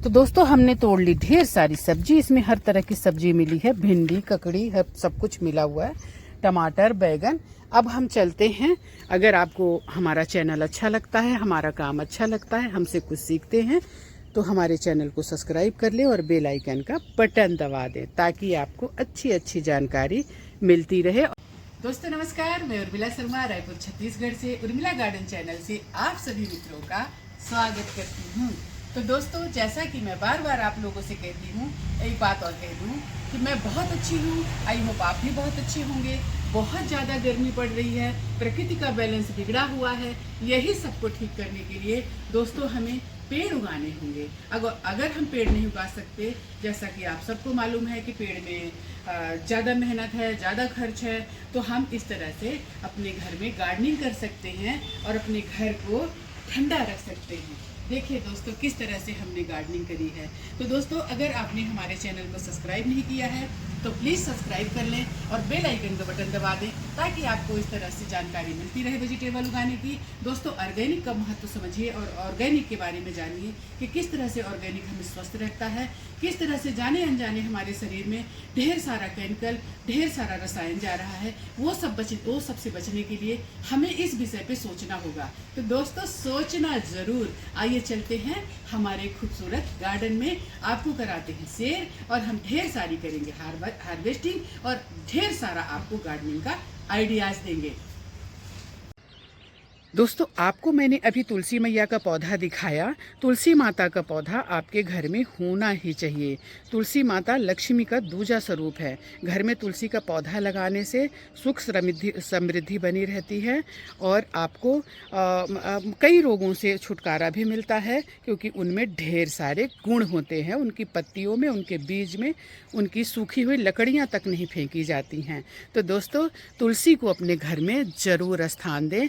तो दोस्तों हमने तोड़ ली ढेर सारी सब्जी। इसमें हर तरह की सब्जी मिली है, भिंडी, ककड़ी, सब कुछ मिला हुआ है, टमाटर, बैगन। अब हम चलते हैं। अगर आपको हमारा चैनल अच्छा लगता है, हमारा काम अच्छा लगता है, हमसे कुछ सीखते हैं, तो हमारे चैनल को सब्सक्राइब कर लें और बेल आइकन का बटन दबा दें ताकि आपको अच्छी अच्छी जानकारी मिलती रहे। दोस्तों नमस्कार, मैं उर्मिला शर्मा रायपुर छत्तीसगढ़ से उर्मिला गार्डन चैनल से आप सभी मित्रों का स्वागत करती हूँ। तो दोस्तों जैसा कि मैं बार बार आप लोगों से कहती हूँ, एक बात और कह दूँ कि मैं बहुत अच्छी हूँ, आई होप आप भी बहुत अच्छे होंगे। बहुत ज़्यादा गर्मी पड़ रही है, प्रकृति का बैलेंस बिगड़ा हुआ है। यही सबको ठीक करने के लिए दोस्तों हमें पेड़ उगाने होंगे। अगर हम पेड़ नहीं उगा सकते, जैसा कि आप सबको मालूम है कि पेड़ में ज़्यादा मेहनत है, ज़्यादा खर्च है, तो हम इस तरह से अपने घर में गार्डनिंग कर सकते हैं और अपने घर को ठंडा रख सकते हैं। देखिए दोस्तों किस तरह से हमने गार्डनिंग करी है। तो दोस्तों अगर आपने हमारे चैनल को सब्सक्राइब नहीं किया है तो प्लीज़ सब्सक्राइब कर लें और बेल आइकन का बटन दबा दें ताकि आपको इस तरह से जानकारी मिलती रहे वेजिटेबल उगाने की। दोस्तों ऑर्गेनिक का महत्व समझिए और ऑर्गेनिक के बारे में जानिए कि किस तरह से ऑर्गेनिक हमें स्वस्थ रखता है, किस तरह से जाने अनजाने हमारे शरीर में ढेर सारा केमिकल, ढेर सारा रसायन जा रहा है। वो सबसे बचने के लिए हमें इस विषय पे सोचना होगा। तो दोस्तों सोचना ज़रूर। आइए चलते हैं हमारे खूबसूरत गार्डन में, आपको कराते हैं सैर और हम ढेर सारी करेंगे हार्वेस्टिंग और ढेर सारा आपको गार्डनिंग का आइडियाज देंगे। दोस्तों आपको मैंने अभी तुलसी मैया का पौधा दिखाया। तुलसी माता का पौधा आपके घर में होना ही चाहिए। तुलसी माता लक्ष्मी का दूजा स्वरूप है। घर में तुलसी का पौधा लगाने से सुख समृद्धि बनी रहती है और आपको कई रोगों से छुटकारा भी मिलता है, क्योंकि उनमें ढेर सारे गुण होते हैं। उनकी पत्तियों में, उनके बीज में, उनकी सूखी हुई लकड़ियाँ तक नहीं फेंकी जाती हैं। तो दोस्तों तुलसी को अपने घर में ज़रूर स्थान दें।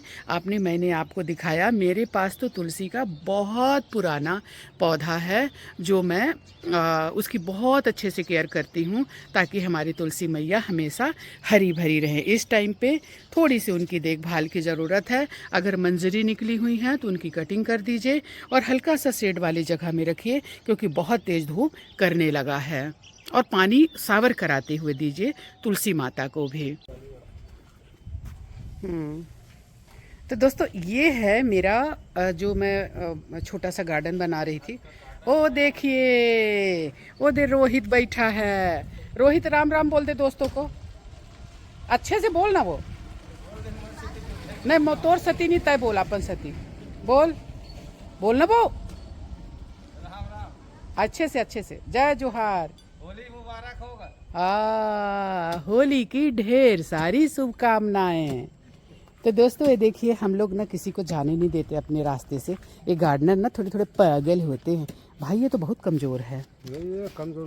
मैंने आपको दिखाया, मेरे पास तो तुलसी का बहुत पुराना पौधा है जो मैं उसकी बहुत अच्छे से केयर करती हूँ ताकि हमारी तुलसी मैया हमेशा हरी भरी रहे। इस टाइम पे थोड़ी सी उनकी देखभाल की ज़रूरत है। अगर मंजरी निकली हुई हैं तो उनकी कटिंग कर दीजिए और हल्का सा शेड वाली जगह में रखिए, क्योंकि बहुत तेज़ धूप करने लगा है। और पानी सावर कराते हुए दीजिए तुलसी माता को भी। तो दोस्तों ये है मेरा जो मैं छोटा सा गार्डन बना रही थी। ओ देखिए, वो दे रोहित बैठा है। रोहित राम राम बोल दे दोस्तों को, अच्छे से बोल ना। वो नहीं मोतोर सती नहीं तय बोल, अपन सती बोल, बोल ना वो अच्छे से। जय जोहार, होली मुबारक होगा। होली की ढेर सारी शुभकामनाएं। तो दोस्तों ये देखिए, हम लोग ना किसी को जाने नहीं देते अपने रास्ते से। ये गार्डनर ना थोड़े पागल होते हैं भाई। ये तो बहुत कमज़ोर है।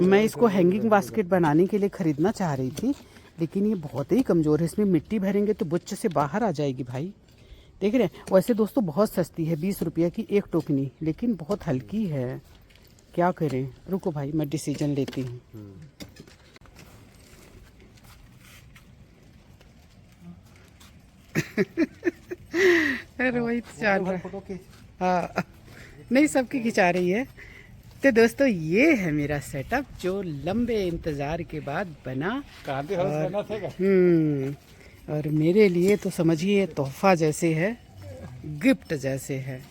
मैं इसको हैंगिंग बास्केट बनाने के लिए ख़रीदना चाह रही थी, लेकिन ये बहुत ही कमज़ोर है। इसमें मिट्टी भरेंगे तो बुच्च से बाहर आ जाएगी भाई। देख रहे हैं। वैसे दोस्तों बहुत सस्ती है, 20 रुपये की एक टोकनी, लेकिन बहुत हल्की है। क्या करें, रुको भाई मैं डिसीजन लेती हूँ। रोहित जान रहा, हाँ नहीं सबकी खिंचा रही है। तो दोस्तों ये है मेरा सेटअप जो लंबे इंतज़ार के बाद बना। और मेरे लिए तो समझिए तोहफा जैसे है, गिफ्ट जैसे है।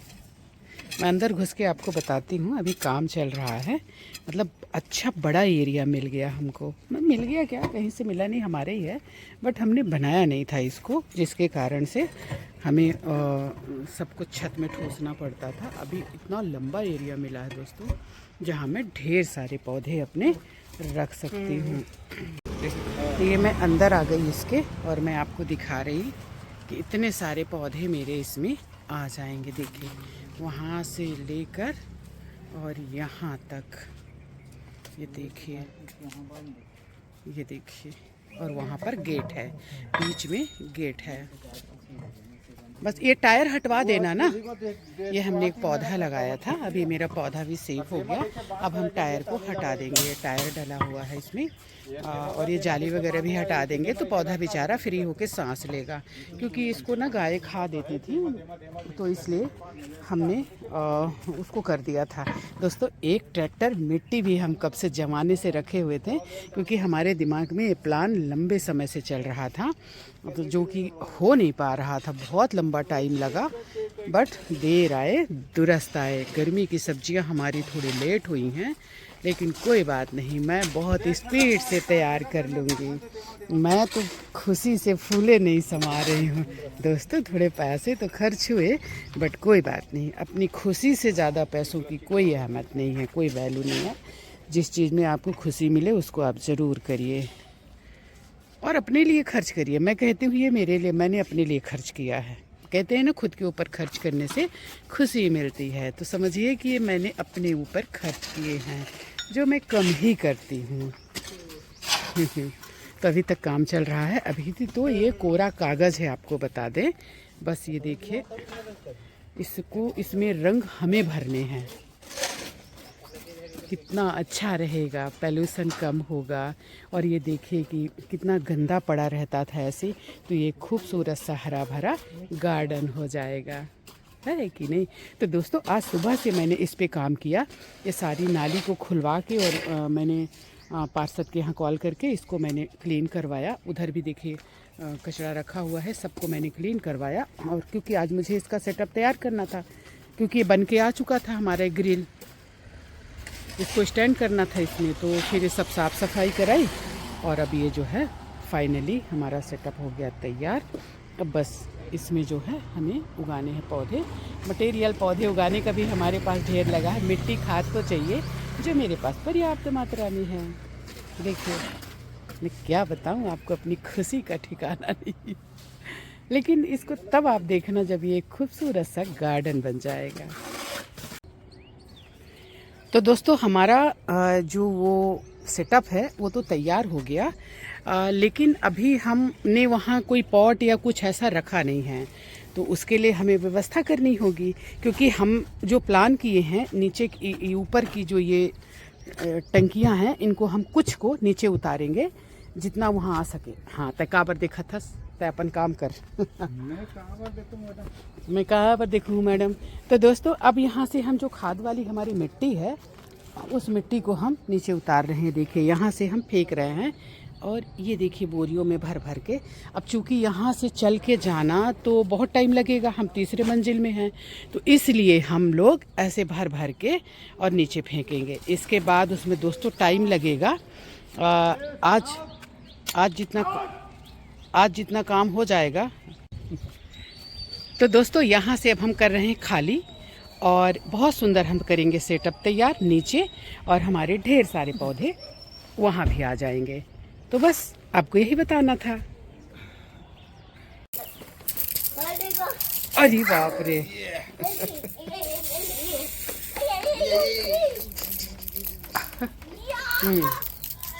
मैं अंदर घुस के आपको बताती हूँ। अभी काम चल रहा है, मतलब अच्छा बड़ा एरिया मिल गया हमको। मिल गया क्या, कहीं से मिला नहीं, हमारे ही है, बट हमने बनाया नहीं था इसको, जिसके कारण से हमें सब कुछ छत में ठूसना पड़ता था। अभी इतना लंबा एरिया मिला है दोस्तों, जहाँ मैं ढेर सारे पौधे अपने रख सकती हूँ। तो ये मैं अंदर आ गई इसके और मैं आपको दिखा रही कि इतने सारे पौधे मेरे इसमें आ जाएंगे। देखिए वहाँ से लेकर और यहाँ तक, ये देखिए, ये देखिए। और वहाँ पर गेट है, बीच में गेट है। बस ये टायर हटवा देना ना। ये हमने एक पौधा लगाया था, अभी मेरा पौधा भी सेफ हो गया। अब हम टायर को हटा देंगे, टायर डला हुआ है इसमें, और ये जाली वगैरह भी हटा देंगे तो पौधा बेचारा फ्री होके सांस लेगा, क्योंकि इसको ना गाय खा देती थी, तो इसलिए हमने उसको कर दिया था। दोस्तों, एक ट्रैक्टर मिट्टी भी हम कब से जमाने से रखे हुए थे, क्योंकि हमारे दिमाग में ये प्लान लंबे समय से चल रहा था, तो जो कि हो नहीं पा रहा था। बहुत लंबा टाइम लगा, बट देर आए दुरुस्त आए। गर्मी की सब्जियां हमारी थोड़ी लेट हुई हैं, लेकिन कोई बात नहीं, मैं बहुत स्पीड से तैयार कर लूँगी। मैं तो खुशी से फूले नहीं समा रही हूँ। दोस्तों, थोड़े पैसे तो खर्च हुए, बट कोई बात नहीं, अपनी खुशी से ज़्यादा पैसों की कोई अहमियत नहीं है, कोई वैल्यू नहीं है। जिस चीज़ में आपको खुशी मिले उसको आप ज़रूर करिए और अपने लिए खर्च करिए। मैं कहती हूँ ये मेरे लिए, मैंने अपने लिए खर्च किया है। कहते हैं ना, खुद के ऊपर खर्च करने से खुशी मिलती है, तो समझिए कि ये मैंने अपने ऊपर खर्च किए हैं, जो मैं कम ही करती हूँ। तो अभी तक काम चल रहा है। अभी तो ये कोरा कागज़ है, आपको बता दें। बस ये देखिए, इसको इसमें रंग हमें भरने हैं। कितना अच्छा रहेगा, पोल्यूशन कम होगा। और ये देखिए कि कितना गंदा पड़ा रहता था ऐसे, तो ये खूबसूरत सा हरा भरा गार्डन हो जाएगा, है कि नहीं। तो दोस्तों, आज सुबह से मैंने इस पे काम किया। ये सारी नाली को खुलवा के और मैंने पार्षद के यहाँ कॉल करके इसको मैंने क्लीन करवाया। उधर भी देखिए कचरा रखा हुआ है, सबको मैंने क्लीन करवाया। और क्योंकि आज मुझे इसका सेटअप तैयार करना था, क्योंकि ये बन के आ चुका था हमारा ग्रिल, इसको स्टैंड करना था इसमें, तो फिर ये सब साफ़ सफाई कराई। और अब ये जो है फाइनली हमारा सेटअप हो गया तैयार। अब बस इसमें जो है हमें उगाने हैं पौधे, मटेरियल। पौधे उगाने का भी हमारे पास ढेर लगा है। मिट्टी खाद तो चाहिए, जो मेरे पास पर्याप्त मात्रा में है। देखिए, मैं क्या बताऊं आपको, अपनी खुशी का ठिकाना नहीं। लेकिन इसको तब आप देखना जब ये खूबसूरत सा गार्डन बन जाएगा। तो दोस्तों, हमारा जो वो सेटअप है वो तो तैयार हो गया, लेकिन अभी हमने वहाँ कोई पॉट या कुछ ऐसा रखा नहीं है, तो उसके लिए हमें व्यवस्था करनी होगी। क्योंकि हम जो प्लान किए हैं, नीचे ऊपर की जो ये टंकियाँ हैं, इनको हम कुछ को नीचे उतारेंगे जितना वहाँ आ सके। हाँ, तय काबर देखा था, तय अपन काम कर। मैं कहाँ पर देखूँ मैडम। तो दोस्तों, अब यहाँ से हम जो खाद वाली हमारी मिट्टी है, उस मिट्टी को हम नीचे उतार रहे हैं। देखिए, यहाँ से हम फेंक रहे हैं, और ये देखिए बोरियों में भर भर के। अब चूँकि यहाँ से चल के जाना तो बहुत टाइम लगेगा, हम तीसरे मंजिल में हैं, तो इसलिए हम लोग ऐसे भर भर के और नीचे फेंकेंगे। इसके बाद उसमें दोस्तों टाइम लगेगा। आज जितना काम हो जाएगा। तो दोस्तों, यहाँ से अब हम कर रहे हैं खाली, और बहुत सुंदर हम करेंगे सेटअप तैयार नीचे, और हमारे ढेर सारे पौधे वहाँ भी आ जाएंगे। तो बस आपको यही बताना था। अरे बाप रे।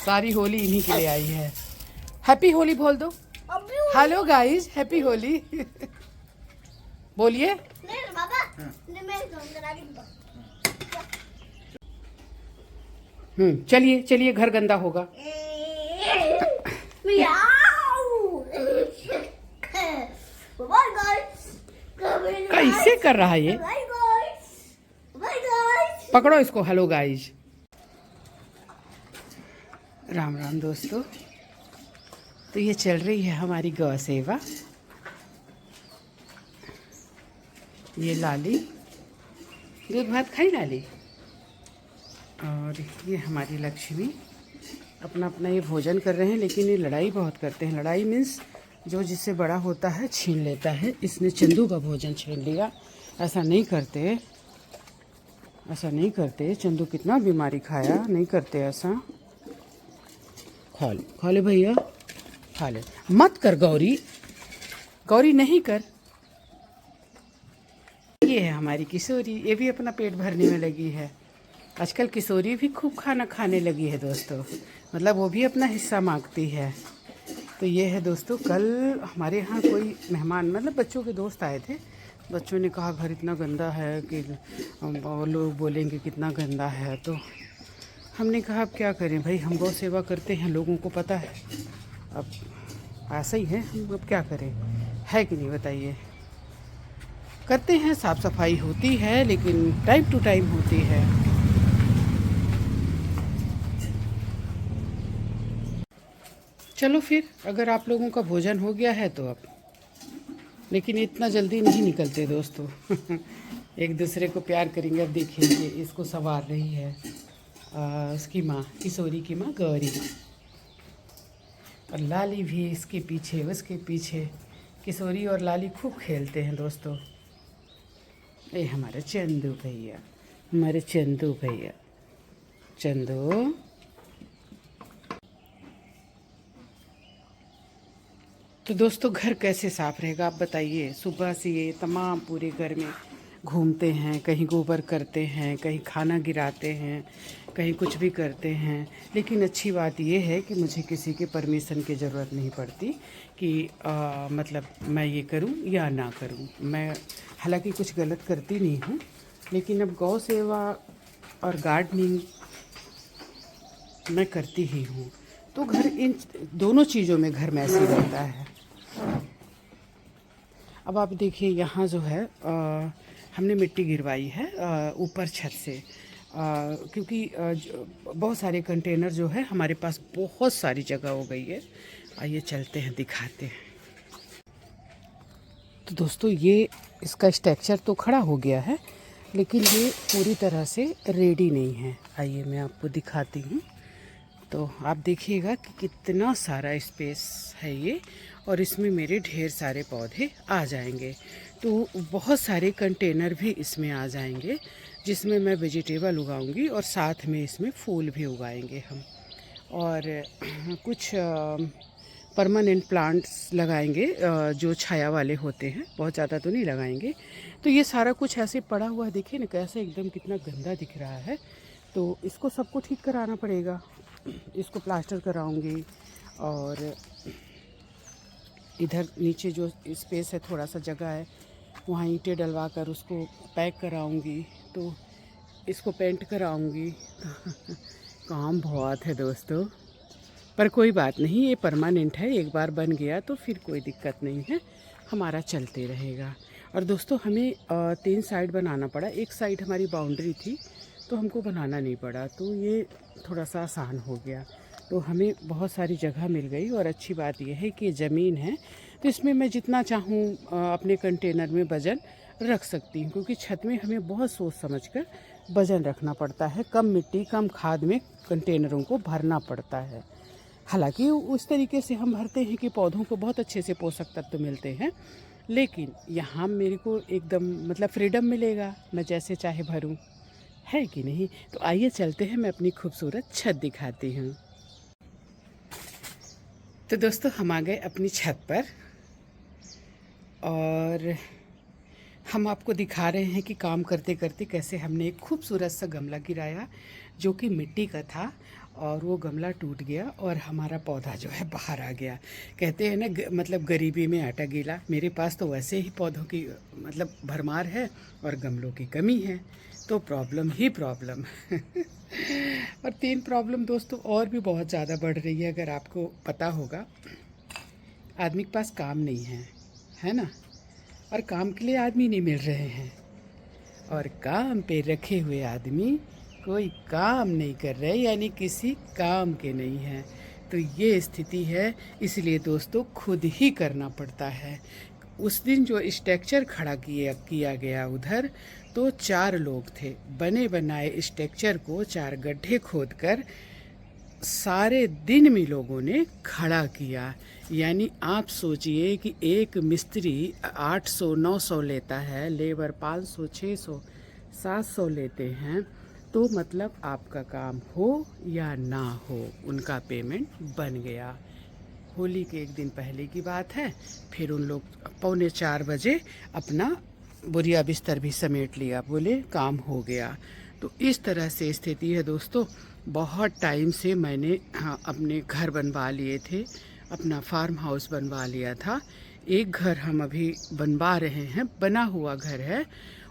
सारी होली इन्हीं के लिए आई है। हैप्पी होली बोल दो। Hello guys, happy Holi. बोलिए। चलिए चलिए, घर गंदा होगा। कैसे कर रहा है ये? पकड़ो इसको। हेलो गाइस, राम राम दोस्तों। तो ये चल रही है हमारी गौ सेवा। ये लाली दूध भात खाई लाली, और ये हमारी लक्ष्मी अपना अपना ये भोजन कर रहे हैं। लेकिन ये लड़ाई बहुत करते हैं। लड़ाई मीन्स जो जिससे बड़ा होता है छीन लेता है। इसने चंदू का भोजन छीन लिया। ऐसा नहीं करते, ऐसा नहीं करते। चंदू कितना बीमारी खाया, नहीं करते ऐसा। खा ले भैया, खा ले। मत कर गौरी, गौरी नहीं कर। ये है हमारी किशोरी, ये भी अपना पेट भरने में लगी है। आजकल किशोरी भी खूब खाना खाने लगी है दोस्तों, मतलब वो भी अपना हिस्सा मांगती है। तो ये है दोस्तों, कल हमारे यहाँ कोई मेहमान मतलब बच्चों के दोस्त आए थे। बच्चों ने कहा घर इतना गंदा है कि लोग बोलेंगे कितना गंदा है। तो हमने कहा अब क्या करें भाई, हम गौ सेवा करते हैं, लोगों को पता है, अब ऐसा ही है, हम अब क्या करें, है कि नहीं बताइए। करते हैं, साफ़ सफाई होती है लेकिन टाइम टू टाइम होती है। चलो फिर, अगर आप लोगों का भोजन हो गया है तो अब, लेकिन इतना जल्दी नहीं निकलते दोस्तों। एक दूसरे को प्यार करेंगे। अब देखिए इसको संवार रही है उसकी माँ, किशोरी की माँ गौरी, और लाली भी इसके पीछे उसके पीछे। किशोरी और लाली खूब खेलते हैं दोस्तों। ये हमारे चंदू भैया, हमारे चंदू भैया, चंदू। तो दोस्तों घर कैसे साफ़ रहेगा आप बताइए। सुबह से ये तमाम पूरे घर में घूमते हैं, कहीं गोबर करते हैं, कहीं खाना गिराते हैं, कहीं कुछ भी करते हैं। लेकिन अच्छी बात ये है कि मुझे किसी के परमिशन की ज़रूरत नहीं पड़ती कि मतलब मैं ये करूं या ना करूं। मैं हालांकि कुछ गलत करती नहीं हूं, लेकिन अब गौ सेवा और गार्डनिंग मैं करती ही हूँ, तो घर इन दोनों चीज़ों में घर मैसी रहता है। अब आप देखिए यहाँ जो है हमने मिट्टी गिरवाई है ऊपर छत से, क्योंकि बहुत सारे कंटेनर जो है हमारे पास, बहुत सारी जगह हो गई है। आइए चलते हैं दिखाते हैं। तो दोस्तों ये इसका स्ट्रक्चर तो खड़ा हो गया है, लेकिन ये पूरी तरह से रेडी नहीं है। आइए मैं आपको दिखाती हूँ। तो आप देखिएगा कि कितना सारा स्पेस है ये, और इसमें मेरे ढेर सारे पौधे आ जाएंगे। तो बहुत सारे कंटेनर भी इसमें आ जाएंगे, जिसमें मैं वेजिटेबल उगाऊंगी और साथ में इसमें फूल भी उगाएंगे हम। और कुछ परमानेंट प्लांट्स लगाएंगे जो छाया वाले होते हैं, बहुत ज़्यादा तो नहीं लगाएंगे। तो ये सारा कुछ ऐसे पड़ा हुआ है, देखिए ना कैसे एकदम कितना गंदा दिख रहा है। तो इसको सबको ठीक कराना पड़ेगा, इसको प्लास्टर कराऊंगी, और इधर नीचे जो स्पेस है, थोड़ा सा जगह है, वहाँ ईंटें डलवा कर उसको पैक कराऊंगी, तो इसको पेंट कराऊंगी। काम बहुत है दोस्तों, पर कोई बात नहीं, ये परमानेंट है। एक बार बन गया तो फिर कोई दिक्कत नहीं है, हमारा चलते रहेगा। और दोस्तों हमें 3 साइड बनाना पड़ा। एक साइड हमारी बाउंड्री थी तो हमको बनाना नहीं पड़ा, तो ये थोड़ा सा आसान हो गया। तो हमें बहुत सारी जगह मिल गई, और अच्छी बात यह है कि ज़मीन है तो इसमें मैं जितना चाहूँ अपने कंटेनर में वज़न रख सकती हूँ, क्योंकि छत में हमें बहुत सोच समझकर वज़न रखना पड़ता है। कम मिट्टी कम खाद में कंटेनरों को भरना पड़ता है। हालांकि उस तरीके से हम भरते हैं कि पौधों को बहुत अच्छे से पोषक तत्व मिलते हैं, लेकिन यहाँ मेरे को एकदम मतलब फ्रीडम मिलेगा, मैं जैसे चाहे भरूँ, है कि नहीं। तो आइए चलते हैं, मैं अपनी खूबसूरत छत दिखाती हूँ। तो दोस्तों हम आ गए अपनी छत पर, और हम आपको दिखा रहे हैं कि काम करते करते कैसे हमने एक खूबसूरत सा गमला गिराया जो कि मिट्टी का था, और वो गमला टूट गया और हमारा पौधा जो है बाहर आ गया। कहते हैं ना मतलब गरीबी में आटा गीला। मेरे पास तो वैसे ही पौधों की मतलब भरमार है और गमलों की कमी है, तो प्रॉब्लम ही प्रॉब्लम। और 3 प्रॉब्लम दोस्तों और भी बहुत ज़्यादा बढ़ रही है। अगर आपको पता होगा, आदमी के पास काम नहीं है ना, और काम के लिए आदमी नहीं मिल रहे हैं, और काम पे रखे हुए आदमी कोई काम नहीं कर रहे, यानी किसी काम के नहीं हैं। तो ये स्थिति है, इसलिए दोस्तों खुद ही करना पड़ता है। उस दिन जो स्ट्रक्चर खड़ा किया गया उधर, तो 4 लोग थे। बने बनाए स्ट्रक्चर को 4 गड्ढे खोदकर सारे दिन में लोगों ने खड़ा किया। यानी आप सोचिए कि एक मिस्त्री 800-900 लेता है, लेबर 500, 600, 700 लेते हैं, तो मतलब आपका काम हो या ना हो, उनका पेमेंट बन गया। होली के एक दिन पहले की बात है, फिर उन लोग 3:45 बजे अपना बोरिया बिस्तर भी समेट लिया, बोले काम हो गया। तो इस तरह से स्थिति है दोस्तों। बहुत टाइम से मैंने अपने घर बनवा लिए थे, अपना फार्म हाउस बनवा लिया था। एक घर हम अभी बनवा रहे हैं, बना हुआ घर है,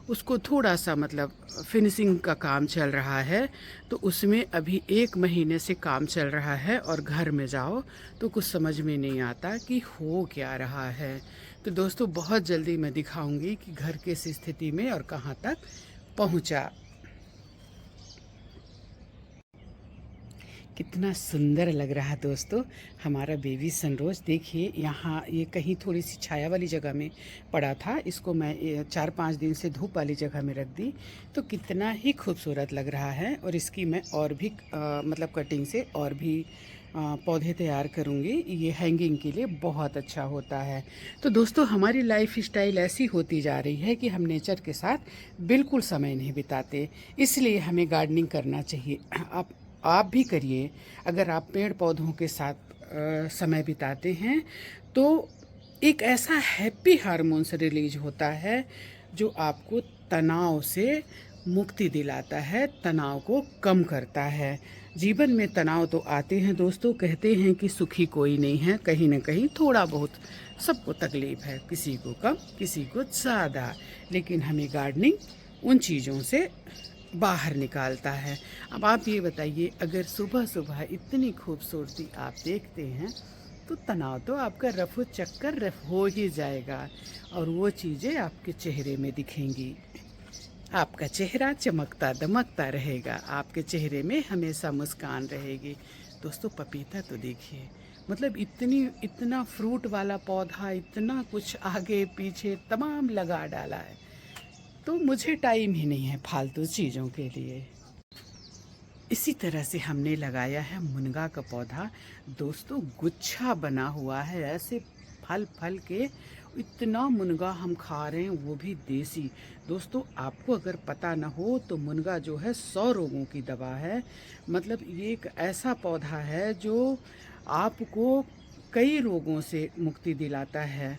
उसको थोड़ा सा मतलब फिनिशिंग का काम चल रहा है, तो उसमें अभी 1 महीने से काम चल रहा है और घर में जाओ तो कुछ समझ में नहीं आता कि हो क्या रहा है। तो दोस्तों बहुत जल्दी मैं दिखाऊंगी कि घर किस स्थिति में और कहाँ तक पहुँचा। कितना सुंदर लग रहा है दोस्तों हमारा बेबी सनरोज। देखिए यहाँ ये कहीं थोड़ी सी छाया वाली जगह में पड़ा था, इसको मैं 4-5 दिन से धूप वाली जगह में रख दी तो कितना ही खूबसूरत लग रहा है। और इसकी मैं और भी मतलब कटिंग से और भी पौधे तैयार करूँगी, ये हैंगिंग के लिए बहुत अच्छा होता है। तो दोस्तों हमारी लाइफ स्टाइल ऐसी होती जा रही है कि हम नेचर के साथ बिल्कुल समय नहीं बिताते, इसलिए हमें गार्डनिंग करना चाहिए। आप भी करिए। अगर आप पेड़ पौधों के साथ समय बिताते हैं तो एक ऐसा हैप्पी हार्मोन्स रिलीज होता है जो आपको तनाव से मुक्ति दिलाता है, तनाव को कम करता है। जीवन में तनाव तो आते हैं दोस्तों, कहते हैं कि सुखी कोई नहीं है, कहीं ना कहीं थोड़ा बहुत सबको तकलीफ है, किसी को कम किसी को ज़्यादा, लेकिन हमें गार्डनिंग उन चीज़ों से बाहर निकालता है। अब आप ये बताइए, अगर सुबह सुबह इतनी खूबसूरती आप देखते हैं तो तनाव तो आपका रफू चक्कर रफ हो ही जाएगा और वो चीज़ें आपके चेहरे में दिखेंगी। आपका चेहरा चमकता दमकता रहेगा, आपके चेहरे में हमेशा मुस्कान रहेगी। दोस्तों पपीता तो देखिए, मतलब इतना फ्रूट वाला पौधा, इतना कुछ आगे पीछे तमाम लगा डाला है, तो मुझे टाइम ही नहीं है फालतू चीज़ों के लिए। इसी तरह से हमने लगाया है मुनगा का पौधा। दोस्तों गुच्छा बना हुआ है ऐसे फल फल के, इतना मुनगा हम खा रहे हैं, वो भी देसी। दोस्तों आपको अगर पता ना हो तो मुनगा जो है 100 रोगों की दवा है। मतलब ये एक ऐसा पौधा है जो आपको कई रोगों से मुक्ति दिलाता है।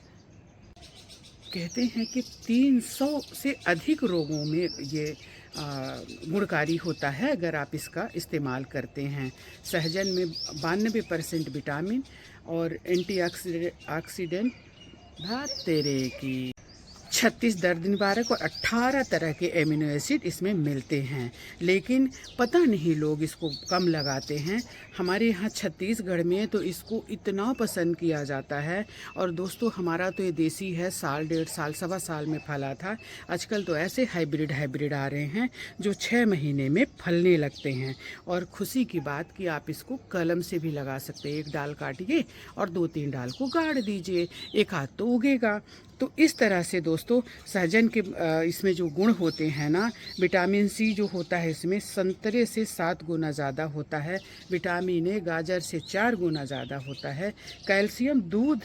कहते हैं कि 300 से अधिक रोगों में ये गुणकारी होता है अगर आप इसका इस्तेमाल करते हैं। सहजन में 92% विटामिन और एंटीऑक्सीडेंट भात तेरे की 36 दर्द निवारक और 18 तरह के एमिनो एसिड इसमें मिलते हैं, लेकिन पता नहीं लोग इसको कम लगाते हैं। हमारे यहाँ छत्तीसगढ़ में तो इसको इतना पसंद किया जाता है। और दोस्तों हमारा तो ये देसी है, 1 1.5 साल 1.25 साल में फला था। आजकल तो ऐसे हाइब्रिड आ रहे हैं जो 6 महीने में फलने लगते हैं। और खुशी की बात कि आप इसको कलम से भी लगा सकते हैं, एक डाल काटिए और 2-3 डाल को गाड़ दीजिए, एक हाथ तो उगेगा। तो इस तरह से दोस्तों सहजन के इसमें जो गुण होते हैं ना, विटामिन सी जो होता है इसमें संतरे से 7 गुना ज़्यादा होता है, विटामिन ए गाजर से 4 गुना ज़्यादा होता है, कैल्शियम दूध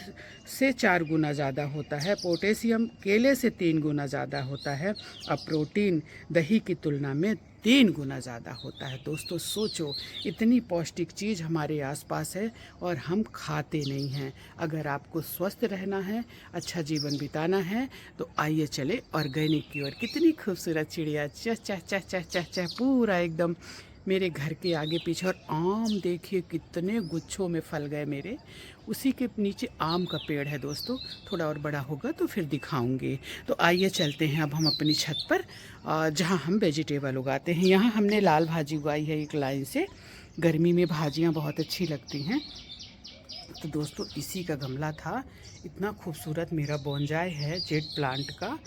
से 4 गुना ज़्यादा होता है, पोटेशियम केले से 3 गुना ज़्यादा होता है, और प्रोटीन दही की तुलना में 3 गुना ज़्यादा होता है। दोस्तों सोचो, इतनी पौष्टिक चीज़ हमारे आसपास है और हम खाते नहीं हैं। अगर आपको स्वस्थ रहना है, अच्छा जीवन बिताना है, तो आइए चले ऑर्गेनिक की ओर। कितनी खूबसूरत चिड़िया चह चह चह चह चह चह पूरा एकदम मेरे घर के आगे पीछे। और आम देखिए कितने गुच्छों में फल गए मेरे, उसी के नीचे आम का पेड़ है दोस्तों। थोड़ा और बड़ा होगा तो फिर दिखाऊंगी। तो आइए चलते हैं अब हम अपनी छत पर, जहाँ हम वेजिटेबल उगाते हैं। यहाँ हमने लाल भाजी उगाई है एक लाइन से, गर्मी में भाजियाँ बहुत अच्छी लगती हैं। तो दोस्तों इसी का गमला था, इतना खूबसूरत मेरा बोनजाई है जेट प्लांट का।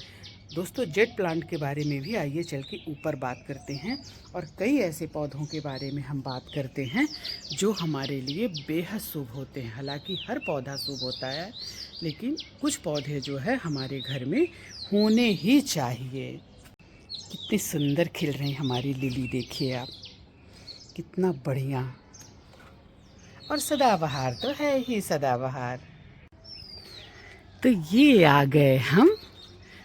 दोस्तों जेट प्लांट के बारे में भी आइए चल के ऊपर बात करते हैं, और कई ऐसे पौधों के बारे में हम बात करते हैं जो हमारे लिए बेहद शुभ होते हैं। हालांकि हर पौधा शुभ होता है, लेकिन कुछ पौधे जो है हमारे घर में होने ही चाहिए। कितनी सुंदर खिल रही हमारी लिली, देखिए आप, कितना बढ़िया। और सदाबहार तो है ही सदाबहार। तो ये आ गए हम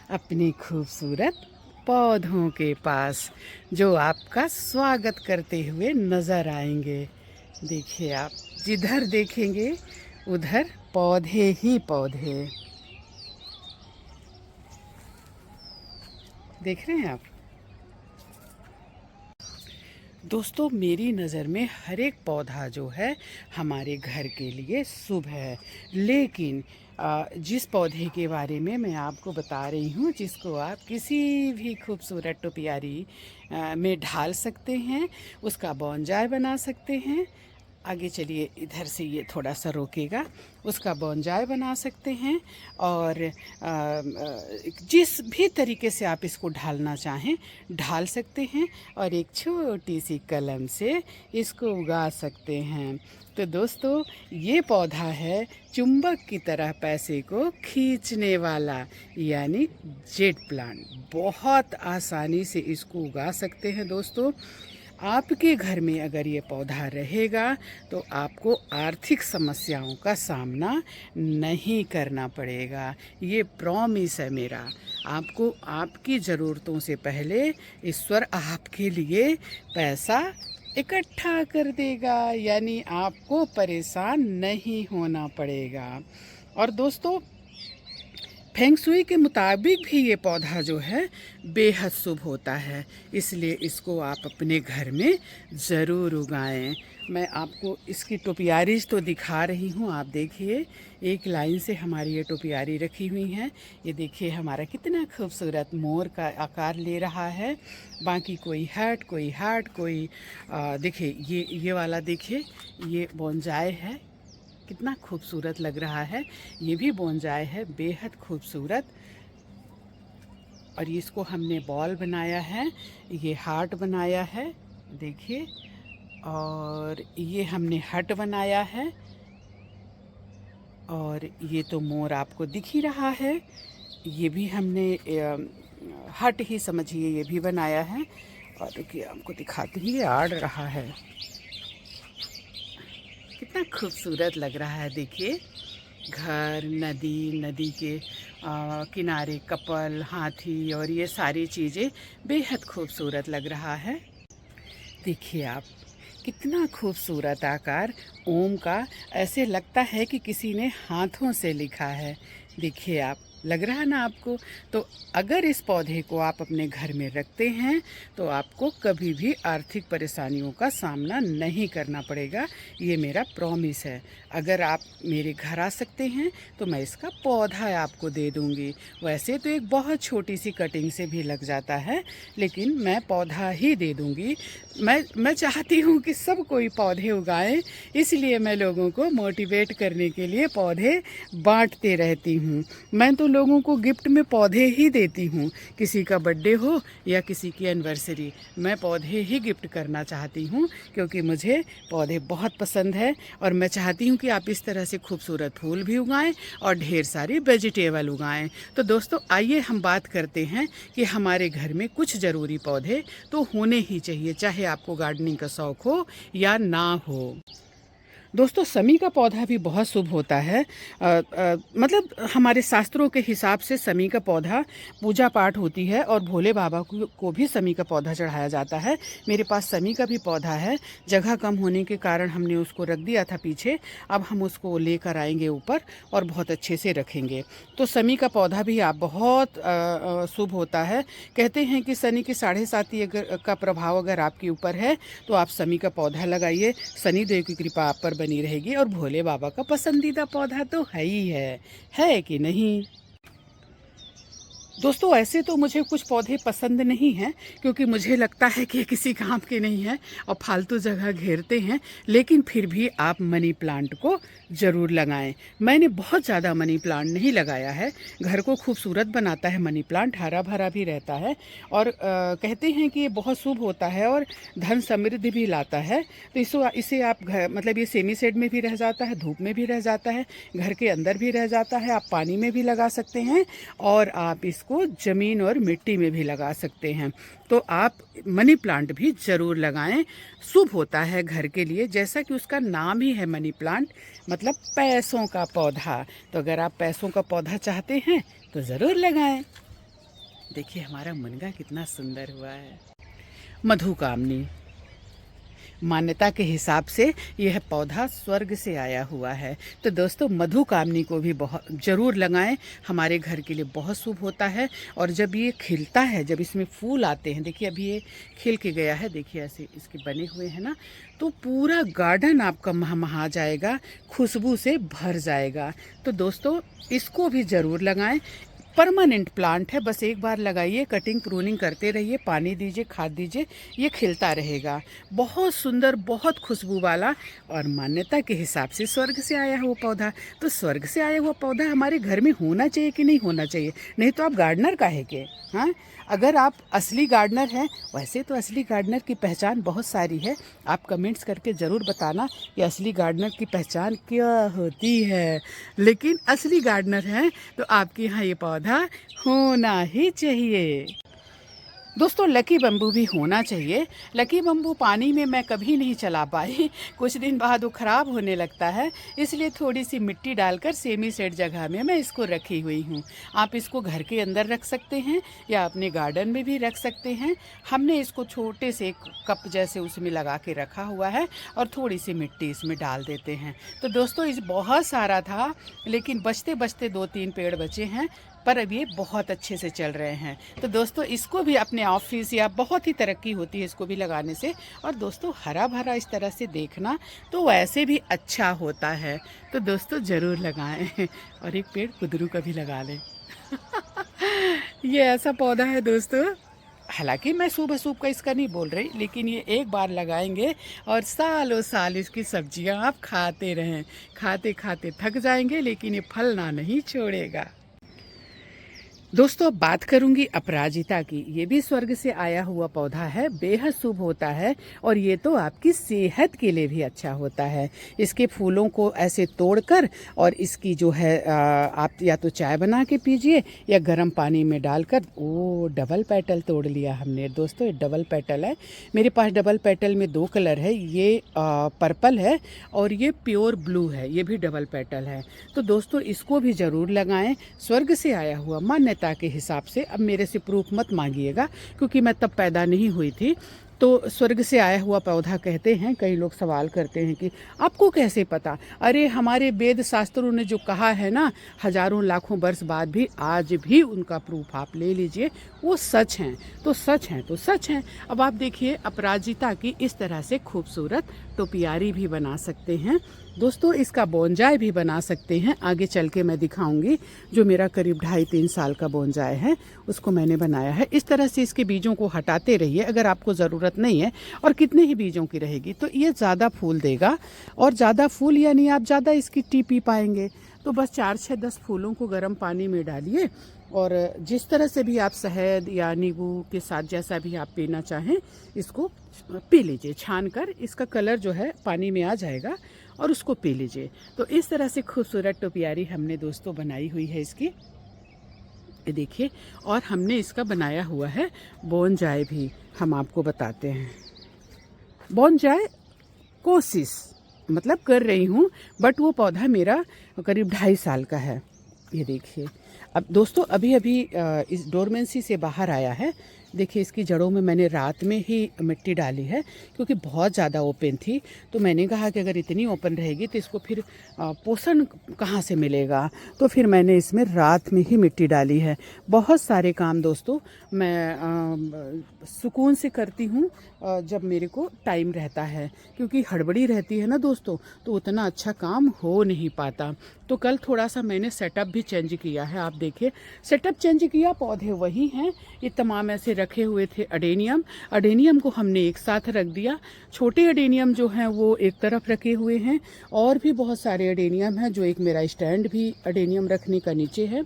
अपने खूबसूरत पौधों के पास, जो आपका स्वागत करते हुए नज़र आएंगे। देखिए आप जिधर देखेंगे उधर पौधे ही पौधे। देख रहे हैं आप। दोस्तों मेरी नज़र में हर एक पौधा जो है हमारे घर के लिए शुभ है, लेकिन जिस पौधे के बारे में मैं आपको बता रही हूँ, जिसको आप किसी भी खूबसूरत टोपियारी में ढाल सकते हैं, उसका बोनजाय बना सकते हैं। आगे चलिए, इधर से ये थोड़ा सा रोकेगा, उसका बोनजाय बना सकते हैं। और जिस भी तरीके से आप इसको ढालना चाहें ढाल सकते हैं, और एक छोटी सी कलम से इसको उगा सकते हैं। तो दोस्तों ये पौधा है चुंबक की तरह पैसे को खींचने वाला, यानी जेट प्लांट। बहुत आसानी से इसको उगा सकते हैं दोस्तों। आपके घर में अगर ये पौधा रहेगा तो आपको आर्थिक समस्याओं का सामना नहीं करना पड़ेगा। ये प्रॉमिस है मेरा। आपको आपकी ज़रूरतों से पहले ईश्वर आपके लिए पैसा इकट्ठा कर देगा, यानी आपको परेशान नहीं होना पड़ेगा। और दोस्तों फेंग शुई के मुताबिक भी ये पौधा जो है बेहद शुभ होता है, इसलिए इसको आप अपने घर में ज़रूर उगाएं। मैं आपको इसकी टोपियारीज तो दिखा रही हूँ, आप देखिए एक लाइन से हमारी ये टोपियारी रखी हुई हैं। ये देखिए हमारा कितना खूबसूरत मोर का आकार ले रहा है। बाकी कोई हार्ट कोई देखिए ये वाला देखिए, ये बोनजाय है, कितना खूबसूरत लग रहा है। ये भी बोनजाय है, बेहद खूबसूरत। और इसको हमने बॉल बनाया है, ये हार्ट बनाया है देखिए, और ये हमने हट बनाया है, और ये तो मोर आपको दिख ही रहा है। ये भी हमने हट ही समझिए, ये भी बनाया है। और देखिए आपको दिखाते ही आड़ रहा है, कितना खूबसूरत लग रहा है। देखिए घर, नदी के किनारे कपल, हाथी, और ये सारी चीज़ें बेहद खूबसूरत लग रहा है। देखिए आप, कितना खूबसूरत आकार ओम का, ऐसे लगता है कि किसी ने हाथों से लिखा है। देखिए आप, लग रहा है ना आपको? तो अगर इस पौधे को आप अपने घर में रखते हैं तो आपको कभी भी आर्थिक परेशानियों का सामना नहीं करना पड़ेगा, ये मेरा प्रॉमिस है। अगर आप मेरे घर आ सकते हैं तो मैं इसका पौधा आपको दे दूंगी। वैसे तो एक बहुत छोटी सी कटिंग से भी लग जाता है, लेकिन मैं पौधा ही दे दूंगी। मैं चाहती हूँ कि सब कोई पौधे उगाएं, इसलिए मैं लोगों को मोटिवेट करने के लिए पौधे बांटते रहती हूँ। मैं तो लोगों को गिफ्ट में पौधे ही देती हूँ। किसी का बर्थडे हो या किसी की एनिवर्सरी, मैं पौधे ही गिफ्ट करना चाहती हूँ, क्योंकि मुझे पौधे बहुत पसंद है। और मैं चाहती हूँ कि आप इस तरह से खूबसूरत फूल भी उगाएं और ढेर सारी वेजिटेबल उगाएं। तो दोस्तों आइए हम बात करते हैं कि हमारे घर में कुछ ज़रूरी पौधे तो होने ही चाहिए, चाहे आपको गार्डनिंग का शौक़ हो या ना हो। दोस्तों समी का पौधा भी बहुत शुभ होता है। मतलब हमारे शास्त्रों के हिसाब से समी का पौधा पूजा पाठ होती है, और भोले बाबा को भी समी का पौधा चढ़ाया जाता है। मेरे पास समी का भी पौधा है, जगह कम होने के कारण हमने उसको रख दिया था पीछे। अब हम उसको लेकर आएंगे ऊपर और बहुत अच्छे से रखेंगे। तो समी का पौधा भी आप बहुत शुभ होता है। कहते हैं कि शनि की 7.5 का प्रभाव अगर आपके ऊपर है तो आप समी का पौधा लगाइए, शनिदेव की कृपा आप पर बनी रहेगी। और भोले बाबा का पसंदीदा पौधा तो है ही है कि नहीं? दोस्तों ऐसे तो मुझे कुछ पौधे पसंद नहीं हैं, क्योंकि मुझे लगता है कि किसी काम के नहीं है और फालतू जगह घेरते हैं। लेकिन फिर भी आप मनी प्लांट को ज़रूर लगाएं। मैंने बहुत ज़्यादा मनी प्लांट नहीं लगाया है। घर को खूबसूरत बनाता है मनी प्लांट, हरा भरा भी रहता है, और कहते हैं कि ये बहुत शुभ होता है और धन समृद्धि भी लाता है। तो इसे आप मतलब ये सेमी शेड में भी रह जाता है, धूप में भी रह जाता है, घर के अंदर भी रह जाता है, आप पानी में भी लगा सकते हैं, और आप इसको ज़मीन और मिट्टी में भी लगा सकते हैं। तो आप मनी प्लांट भी ज़रूर लगाएं, शुभ होता है घर के लिए। जैसा कि उसका नाम ही है मनी प्लांट, मतलब पैसों का पौधा। तो अगर आप पैसों का पौधा चाहते हैं तो ज़रूर लगाएं। देखिए हमारा मुनगा कितना सुंदर हुआ है। मधुकामनी, मान्यता के हिसाब से यह पौधा स्वर्ग से आया हुआ है। तो दोस्तों मधुकामनी को भी बहुत ज़रूर लगाएं, हमारे घर के लिए बहुत शुभ होता है। और जब ये खिलता है, जब इसमें फूल आते हैं, देखिए अभी ये खिल के गया है, देखिए ऐसे इसके बने हुए हैं ना, तो पूरा गार्डन आपका महमहा जाएगा, खुशबू से भर जाएगा। तो दोस्तों इसको भी ज़रूर लगाएं। परमानेंट प्लांट है, बस एक बार लगाइए, कटिंग प्रूनिंग करते रहिए, पानी दीजिए, खाद दीजिए, ये खिलता रहेगा। बहुत सुंदर, बहुत खुशबू वाला, और मान्यता के हिसाब से स्वर्ग से आया हुआ पौधा। तो स्वर्ग से आया हुआ पौधा हमारे घर में होना चाहिए कि नहीं होना चाहिए? नहीं तो आप गार्डनर काहे के? हाँ, अगर आप असली गार्डनर हैं, वैसे तो असली गार्डनर की पहचान बहुत सारी है, आप कमेंट्स करके ज़रूर बताना कि असली गार्डनर की पहचान क्या होती है। लेकिन असली गार्डनर हैं तो आपके यहाँ ये पौधा होना ही चाहिए। दोस्तों लकी बम्बू भी होना चाहिए। लकी बम्बू पानी में मैं कभी नहीं चला पाई, कुछ दिन बाद वो ख़राब होने लगता है, इसलिए थोड़ी सी मिट्टी डालकर सेमी सेट जगह में मैं इसको रखी हुई हूँ। आप इसको घर के अंदर रख सकते हैं या अपने गार्डन में भी रख सकते हैं। हमने इसको छोटे से कप जैसे उसमें लगा के रखा हुआ है और थोड़ी सी मिट्टी इसमें डाल देते हैं। तो दोस्तों इस बहुत सारा था, लेकिन बचते बचते 2-3 पेड़ बचे हैं, पर अब ये बहुत अच्छे से चल रहे हैं। तो दोस्तों इसको भी अपने ऑफिस या बहुत ही तरक्की होती है इसको भी लगाने से। और दोस्तों हरा भरा इस तरह से देखना तो वैसे भी अच्छा होता है। तो दोस्तों ज़रूर लगाएं, और एक पेड़ कुदरू का भी लगा लें। ये ऐसा पौधा है दोस्तों, हालांकि मैं सुबह सुबह का इसका नहीं बोल रही, लेकिन ये एक बार लगाएंगे और सालों साल इसकी सब्जियां आप खाते रहें, खाते खाते थक जाएंगे, लेकिन ये फलना नहीं छोड़ेगा। दोस्तों अब बात करूंगी अपराजिता की। ये भी स्वर्ग से आया हुआ पौधा है, बेहद शुभ होता है, और ये तो आपकी सेहत के लिए भी अच्छा होता है। इसके फूलों को ऐसे तोड़कर और इसकी जो है आप या तो चाय बना के पीजिए या गर्म पानी में डालकर। ओ डबल पेटल तोड़ लिया हमने दोस्तों, ये डबल पेटल है। मेरे पास डबल पेटल में 2 कलर है, ये पर्पल है और ये प्योर ब्लू है, ये भी डबल पेटल है। तो दोस्तों इसको भी ज़रूर लगाएं, स्वर्ग से आया हुआ मान्यता के हिसाब से। अब मेरे से प्रूफ मत मांगिएगा क्योंकि मैं तब पैदा नहीं हुई थी। तो स्वर्ग से आया हुआ पौधा कहते हैं, कई लोग सवाल करते हैं कि आपको कैसे पता? अरे हमारे वेद शास्त्रों ने जो कहा है ना, हजारों लाखों वर्ष बाद भी आज भी उनका प्रूफ आप ले लीजिए, वो सच हैं। तो सच हैं तो सच हैं। अब आप देखिए अपराजिता की इस तरह से खूबसूरत टोपियारी भी बना सकते हैं दोस्तों, इसका बोनजाय भी बना सकते हैं। आगे चल के मैं दिखाऊंगी, जो मेरा करीब 2.5-3 साल का बोनजाय है उसको मैंने बनाया है। इस तरह से इसके बीजों को हटाते रहिए अगर आपको ज़रूरत नहीं है, और कितने ही बीजों की रहेगी तो ये ज़्यादा फूल देगा। और ज़्यादा फूल यानी आप ज़्यादा इसकी टी पी पाएंगे। तो बस 4-6-10 फूलों को गर्म पानी में डालिए, और जिस तरह से भी आप शहद या नींबू के साथ जैसा भी आप पीना चाहें इसको पी लीजिए। छान कर इसका कलर जो है पानी में आ जाएगा और उसको पी लीजिए। तो इस तरह से खूबसूरत टोपियारी हमने दोस्तों बनाई हुई है इसकी, देखिए। और हमने इसका बनाया हुआ है बोनजाय भी, हम आपको बताते हैं। बोनजाय कोशिश मतलब कर रही हूँ, बट वो पौधा मेरा करीब 2.5 साल का है। ये देखिए अब दोस्तों अभी अभी इस डोरमेंसी से बाहर आया है। देखिए इसकी जड़ों में मैंने रात में ही मिट्टी डाली है क्योंकि बहुत ज़्यादा ओपन थी। तो मैंने कहा कि अगर इतनी ओपन रहेगी तो इसको फिर पोषण कहाँ से मिलेगा, तो फिर मैंने इसमें रात में ही मिट्टी डाली है। बहुत सारे काम दोस्तों मैं सुकून से करती हूँ जब मेरे को टाइम रहता है, क्योंकि हड़बड़ी रहती है ना दोस्तों, तो उतना अच्छा काम हो नहीं पाता। तो कल थोड़ा सा मैंने सेटअप भी चेंज किया है। आप देखिए सेटअप चेंज किया, पौधे वही हैं, ये तमाम ऐसे रखे हुए थे। अडेनियम को हमने एक साथ रख दिया। छोटे अडेनियम जो हैं वो एक तरफ रखे हुए हैं, और भी बहुत सारे अडेनियम हैं, जो एक मेरा स्टैंड भी अडेनियम रखने का नीचे है।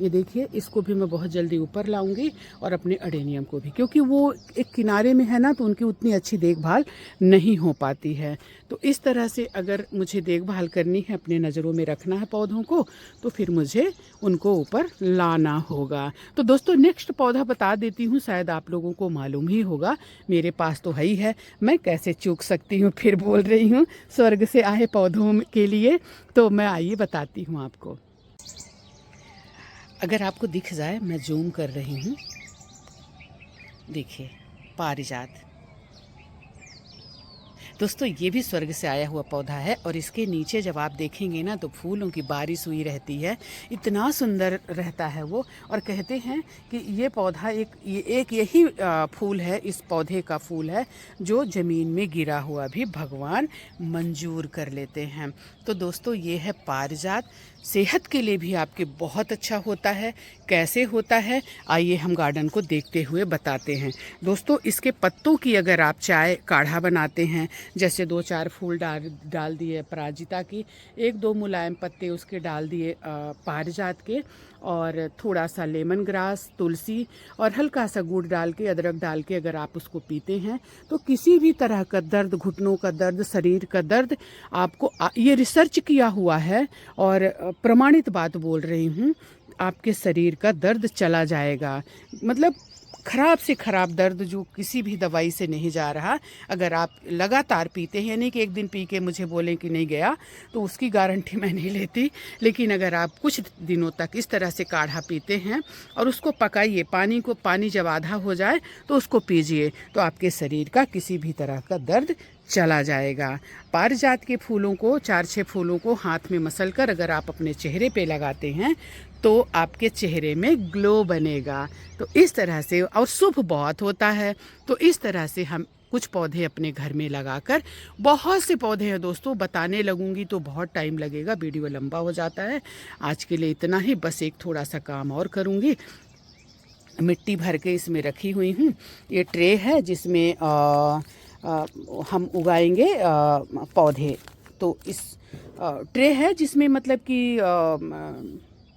ये देखिए इसको भी मैं बहुत जल्दी ऊपर लाऊंगी, और अपने अडेनियम को भी, क्योंकि वो एक किनारे में है ना, तो उनकी उतनी अच्छी देखभाल नहीं हो पाती है। तो इस तरह से अगर मुझे देखभाल करनी है, अपने नज़रों में रखना है पौधों को, तो फिर मुझे उनको ऊपर लाना होगा। तो दोस्तों नेक्स्ट पौधा बता देती हूँ, शायद आप लोगों को मालूम ही होगा, मेरे पास तो है ही है, मैं कैसे चूक सकती हूँ। फिर बोल रही हूँ स्वर्ग से आए पौधों के लिए, तो मैं आइए बताती हूँ आपको। अगर आपको दिख जाए, मैं जूम कर रही हूँ, देखिए पारिजात। दोस्तों ये भी स्वर्ग से आया हुआ पौधा है और इसके नीचे जब आप देखेंगे ना तो फूलों की बारिश हुई रहती है, इतना सुंदर रहता है वो। और कहते हैं कि ये पौधा एक यही फूल है, इस पौधे का फूल है जो ज़मीन में गिरा हुआ भी भगवान मंजूर कर लेते हैं। तो दोस्तों ये है पारिजात, सेहत के लिए भी आपके बहुत अच्छा होता है। कैसे होता है आइए हम गार्डन को देखते हुए बताते हैं। दोस्तों इसके पत्तों की अगर आप चाय काढ़ा बनाते हैं, जैसे 2-4 फूल डाल दिए अपराजिता की, 1-2 मुलायम पत्ते उसके डाल दिए पारिजात के, और थोड़ा सा लेमन ग्रास, तुलसी और हल्का सा गुड़ डाल के, अदरक डाल के अगर आप उसको पीते हैं तो किसी भी तरह का दर्द, घुटनों का दर्द, शरीर का दर्द आपको, ये रिसर्च किया हुआ है और प्रमाणित बात बोल रही हूँ, आपके शरीर का दर्द चला जाएगा। मतलब खराब से खराब दर्द जो किसी भी दवाई से नहीं जा रहा, अगर आप लगातार पीते हैं, यानी कि एक दिन पी के मुझे बोलें कि नहीं गया, तो उसकी गारंटी मैं नहीं लेती। लेकिन अगर आप कुछ दिनों तक इस तरह से काढ़ा पीते हैं और उसको पकाइए, पानी जब आधा हो जाए तो उसको पीजिए, तो आपके शरीर का किसी भी तरह का दर्द चला जाएगा। पारिजात के फूलों को, 4-6 फूलों को हाथ में मसलकर अगर आप अपने चेहरे पे लगाते हैं तो आपके चेहरे में ग्लो बनेगा। तो इस तरह से, और शुभ बहुत होता है, तो इस तरह से हम कुछ पौधे अपने घर में लगाकर, बहुत से पौधे हैं दोस्तों, बताने लगूंगी तो बहुत टाइम लगेगा, वीडियो लंबा हो जाता है। आज के लिए इतना ही, बस एक थोड़ा सा काम और करूंगी। मिट्टी भर के इसमें रखी हुई हूँ। ये ट्रे है जिसमें हम उगाएंगे पौधे। तो इस ट्रे है जिसमें मतलब कि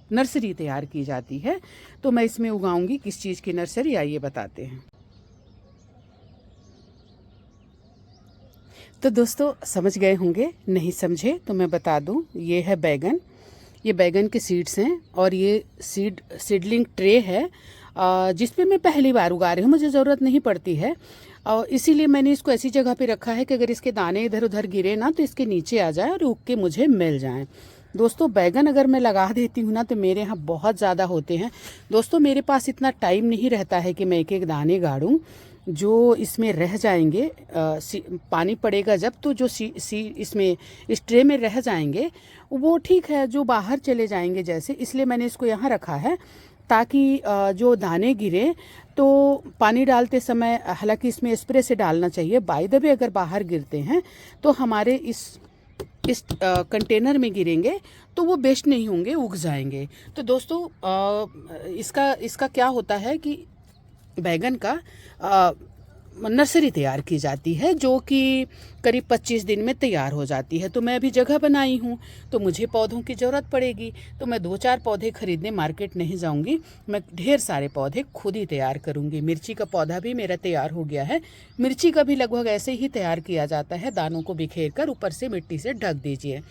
नर्सरी तैयार की जाती है, तो मैं इसमें उगाऊंगी। किस चीज़ की नर्सरी आइए बताते हैं। तो दोस्तों समझ गए होंगे, नहीं समझे तो मैं बता दूं, ये है बैगन, ये बैगन के सीड्स हैं और ये सीडलिंग ट्रे है जिसपे मैं पहली बार उगा रही हूँ, मुझे ज़रूरत नहीं पड़ती है और इसीलिए मैंने इसको ऐसी जगह पे रखा है कि अगर इसके दाने इधर उधर गिरे ना तो इसके नीचे आ जाए और उग के मुझे मिल जाएं। दोस्तों बैगन अगर मैं लगा देती हूँ ना तो मेरे यहाँ बहुत ज़्यादा होते हैं। दोस्तों मेरे पास इतना टाइम नहीं रहता है कि मैं एक एक दाने गाड़ूँ, जो इसमें रह जाएंगे पानी पड़ेगा जब, तो जो इसमें इस ट्रे में रह जाएंगे वो ठीक है, जो बाहर चले जाएंगे जैसे, इसलिए मैंने इसको यहाँ रखा है ताकि जो दाने गिरे तो पानी डालते समय, हालांकि इसमें स्प्रे से डालना चाहिए, बाय द वे अगर बाहर गिरते हैं तो हमारे इस कंटेनर में गिरेंगे तो वो वेस्ट नहीं होंगे, उग जाएंगे। तो दोस्तों इसका क्या होता है कि बैगन का नर्सरी तैयार की जाती है जो कि करीब 25 दिन में तैयार हो जाती है। तो मैं अभी जगह बनाई हूँ तो मुझे पौधों की ज़रूरत पड़ेगी, तो मैं 2-4 पौधे खरीदने मार्केट नहीं जाऊँगी, मैं ढेर सारे पौधे खुद ही तैयार करूँगी। मिर्ची का पौधा भी मेरा तैयार हो गया है। मिर्ची का भी लगभग ऐसे ही तैयार किया जाता है, दानों को बिखेर कर ऊपर से मिट्टी से ढक दीजिए।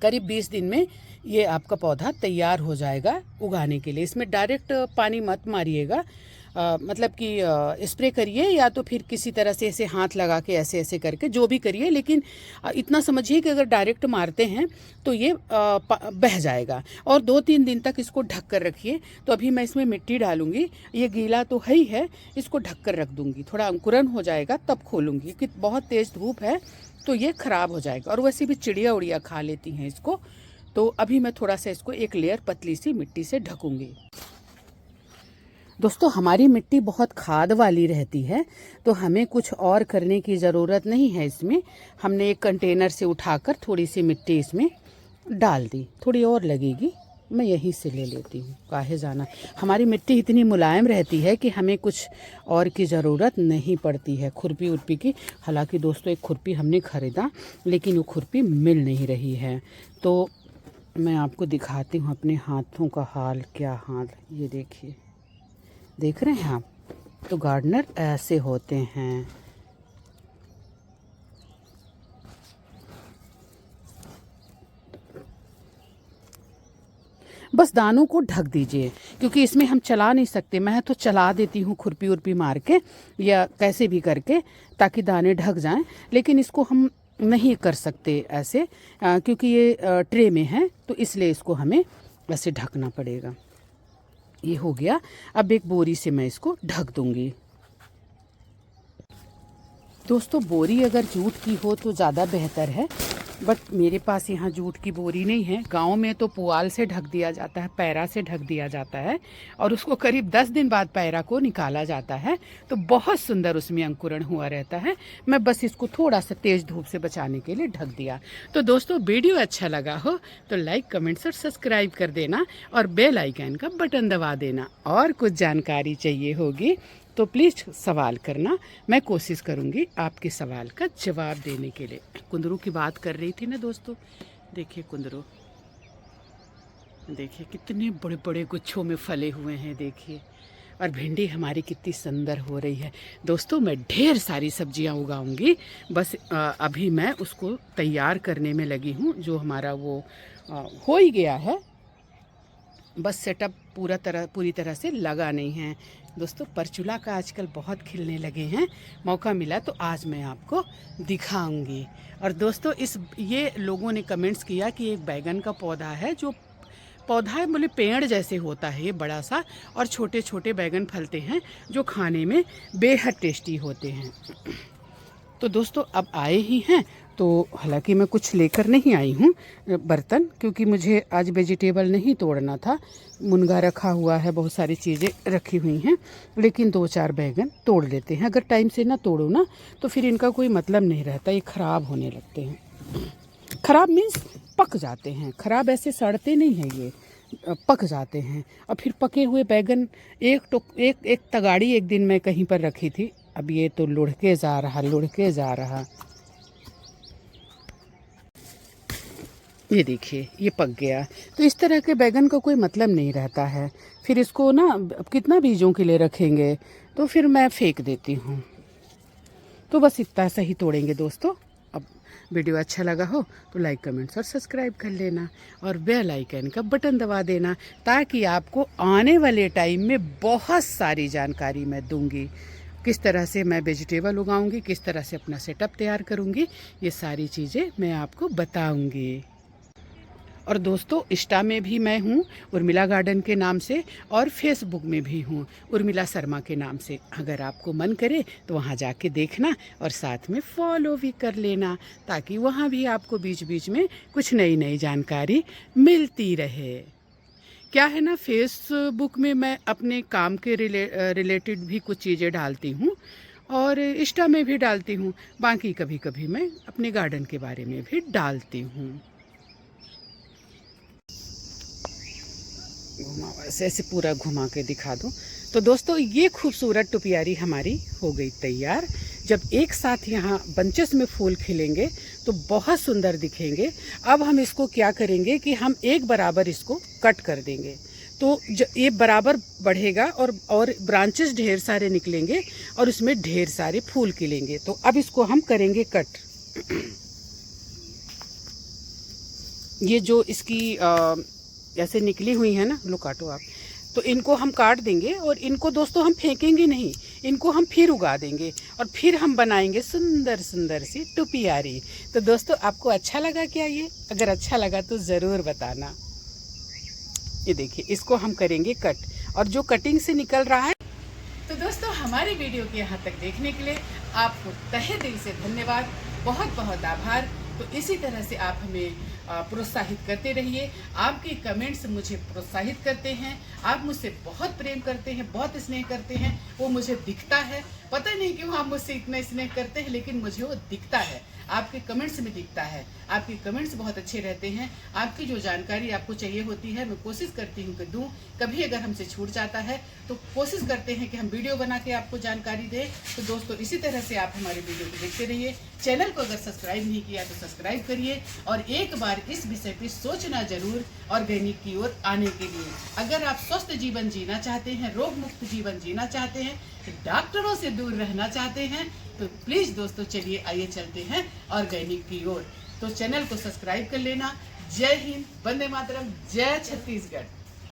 करीब 20 दिन में ये आपका पौधा तैयार हो जाएगा उगाने के लिए। इसमें डायरेक्ट पानी मत मारिएगा, मतलब कि स्प्रे करिए या तो फिर किसी तरह से ऐसे हाथ लगा के ऐसे ऐसे करके जो भी करिए, लेकिन इतना समझिए कि अगर डायरेक्ट मारते हैं तो ये बह जाएगा। और 2-3 दिन तक इसको ढक कर रखिए। तो अभी मैं इसमें मिट्टी डालूंगी, ये गीला तो है ही है, इसको ढक कर रख दूंगी, थोड़ा अंकुरन हो जाएगा तब खोलूंगी, कि बहुत तेज़ धूप है तो ये ख़राब हो जाएगा, और वैसे भी चिड़िया उड़िया खा लेती हैं इसको। तो अभी मैं थोड़ा सा इसको एक लेयर पतली सी मिट्टी से ढकूंगी। दोस्तों हमारी मिट्टी बहुत खाद वाली रहती है, तो हमें कुछ और करने की ज़रूरत नहीं है। इसमें हमने एक कंटेनर से उठाकर थोड़ी सी मिट्टी इसमें डाल दी, थोड़ी और लगेगी, मैं यहीं से ले लेती हूँ, काहे जाना। हमारी मिट्टी इतनी मुलायम रहती है कि हमें कुछ और की ज़रूरत नहीं पड़ती है खुरपी उर्पी की। हालांकि दोस्तों एक खुरपी हमने ख़रीदा लेकिन वो खुरपी मिल नहीं रही है, तो मैं आपको दिखाती हूँ अपने हाथों का हाल, क्या हाल, ये देखिए, देख रहे हैं आप। तो गार्डनर ऐसे होते हैं। बस दानों को ढक दीजिए, क्योंकि इसमें हम चला नहीं सकते। मैं तो चला देती हूँ खुरपी उर्पी मार के या कैसे भी करके, ताकि दाने ढक जाएं, लेकिन इसको हम नहीं कर सकते ऐसे, क्योंकि ये ट्रे में है, तो इसलिए इसको हमें ऐसे ढकना पड़ेगा। ये हो गया। अब एक बोरी से मैं इसको ढक दूंगी। दोस्तों बोरी अगर जूट की हो तो ज़्यादा बेहतर है, बट मेरे पास यहाँ जूट की बोरी नहीं है। गांव में तो पुआल से ढक दिया जाता है, पैरा से ढक दिया जाता है और उसको करीब 10 दिन बाद पैरा को निकाला जाता है, तो बहुत सुंदर उसमें अंकुरण हुआ रहता है। मैं बस इसको थोड़ा सा तेज़ धूप से बचाने के लिए ढक दिया। तो दोस्तों वीडियो अच्छा लगा हो तो लाइक, कमेंट्स और सब्सक्राइब कर देना और बेल आइकन का बटन दबा देना। और कुछ जानकारी चाहिए होगी तो प्लीज़ सवाल करना, मैं कोशिश करूँगी आपके सवाल का जवाब देने के लिए। कुंदरू की बात कर रही थी ना दोस्तों, देखिए कुंदरू, देखिए कितने बड़े बड़े गुच्छों में फले हुए हैं, देखिए। और भिंडी हमारी कितनी सुंदर हो रही है। दोस्तों मैं ढेर सारी सब्जियां उगाऊंगी, बस अभी मैं उसको तैयार करने में लगी हूँ। जो हमारा वो हो ही गया है, बस सेटअप पूरी तरह से लगा नहीं है दोस्तों। परचूला का आजकल बहुत खिलने लगे हैं, मौका मिला तो आज मैं आपको दिखाऊंगी। और दोस्तों ये लोगों ने कमेंट्स किया कि एक बैगन का पौधा है, जो पौधा है बोले पेड़ जैसे होता है ये बड़ा सा, और छोटे छोटे बैगन फलते हैं जो खाने में बेहद टेस्टी होते हैं। तो दोस्तों अब आए ही हैं, तो हालांकि मैं कुछ लेकर नहीं आई हूँ बर्तन, क्योंकि मुझे आज वेजिटेबल नहीं तोड़ना था। मुनगा रखा हुआ है, बहुत सारी चीज़ें रखी हुई हैं, लेकिन 2-4 बैगन तोड़ लेते हैं। अगर टाइम से ना तोड़ो ना तो फिर इनका कोई मतलब नहीं रहता, ये ख़राब होने लगते हैं। ख़राब मीन्स पक जाते हैं, ख़राब ऐसे सड़ते नहीं हैं, ये पक जाते हैं। और फिर पके हुए बैगन एक तगाड़ी एक दिन मैं कहीं पर रखी थी, अब ये तो लुढ़के जा रहा। ये देखिए ये पक गया। तो इस तरह के बैगन का कोई मतलब नहीं रहता है, फिर इसको ना कितना बीजों के लिए रखेंगे, तो फिर मैं फेंक देती हूँ। तो बस इतना सा ही तोड़ेंगे दोस्तों। अब वीडियो अच्छा लगा हो तो लाइक, कमेंट्स और सब्सक्राइब कर लेना और बेल आइकन का बटन दबा देना, ताकि आपको आने वाले टाइम में बहुत सारी जानकारी मैं दूंगी। किस तरह से मैं वेजिटेबल उगाऊंगी, किस तरह से अपना सेटअप तैयार करूंगी, ये सारी चीज़ें मैं आपको बताऊंगी। और दोस्तों इंस्टा में भी मैं हूँ उर्मिला गार्डन के नाम से, और फेसबुक में भी हूँ उर्मिला शर्मा के नाम से। अगर आपको मन करे तो वहाँ जाके देखना और साथ में फॉलो भी कर लेना, ताकि वहाँ भी आपको बीच बीच में कुछ नई नई जानकारी मिलती रहे। क्या है ना, फेसबुक में मैं अपने काम के रिलेटेड भी कुछ चीज़ें डालती हूँ और इंस्टा में भी डालती हूँ। बाकी कभी कभी मैं अपने गार्डन के बारे में भी डालती हूँ। ऐसे पूरा घुमा के दिखा दूँ। तो दोस्तों ये खूबसूरत टुपियारी हमारी हो गई तैयार। जब एक साथ यहाँ बंचेस में फूल खिलेंगे तो बहुत सुंदर दिखेंगे। अब हम इसको क्या करेंगे कि हम एक बराबर इसको कट कर देंगे, तो ये बराबर बढ़ेगा और ब्रांचेस ढेर सारे निकलेंगे और उसमें ढेर सारे फूल खिलेंगे। तो अब इसको हम करेंगे कट। ये जो इसकी ऐसे निकली हुई है ना, लो काटो आप, तो इनको हम काट देंगे और इनको दोस्तों हम फेंकेंगे नहीं, इनको हम फिर उगा देंगे और फिर हम बनाएंगे सुंदर सुंदर सी टुपियारी। तो दोस्तों आपको अच्छा लगा क्या ये? अगर अच्छा लगा तो ज़रूर बताना। ये देखिए इसको हम करेंगे कट, और जो कटिंग से निकल रहा है। तो दोस्तों हमारी वीडियो के यहाँ तक देखने के लिए आपको तहे दिल से धन्यवाद, बहुत बहुत आभार। तो इसी तरह से आप हमें प्रोत्साहित करते रहिए। आपके कमेंट्स मुझे प्रोत्साहित करते हैं, आप मुझसे बहुत प्रेम करते हैं, बहुत स्नेह करते हैं, वो मुझे दिखता है। पता नहीं क्यों आप मुझसे इतना स्नेह करते हैं, लेकिन मुझे वो दिखता है, आपके कमेंट्स में दिखता है। आपके कमेंट्स बहुत अच्छे रहते हैं। आपकी जो जानकारी आपको चाहिए होती है मैं कोशिश करती हूँ कि दूँ। कभी अगर हमसे छूट जाता है तो कोशिश करते हैं कि हम वीडियो बना के आपको जानकारी दें। तो दोस्तों इसी तरह से आप हमारे वीडियो को देखते रहिए। चैनल को अगर सब्सक्राइब नहीं किया तो सब्सक्राइब करिए और एक बार इस विषय पर सोचना जरूर ऑर्गेनिक की ओर आने के लिए। अगर आप स्वस्थ जीवन जीना चाहते हैं, रोग मुक्त जीवन जीना चाहते हैं, डॉक्टरों से दूर रहना चाहते हैं, तो प्लीज़ दोस्तों चलिए आइए चलते हैं ऑर्गेनिक की ओर। तो चैनल को सब्सक्राइब कर लेना। जय हिंद, वंदे मातरम, जय छत्तीसगढ़।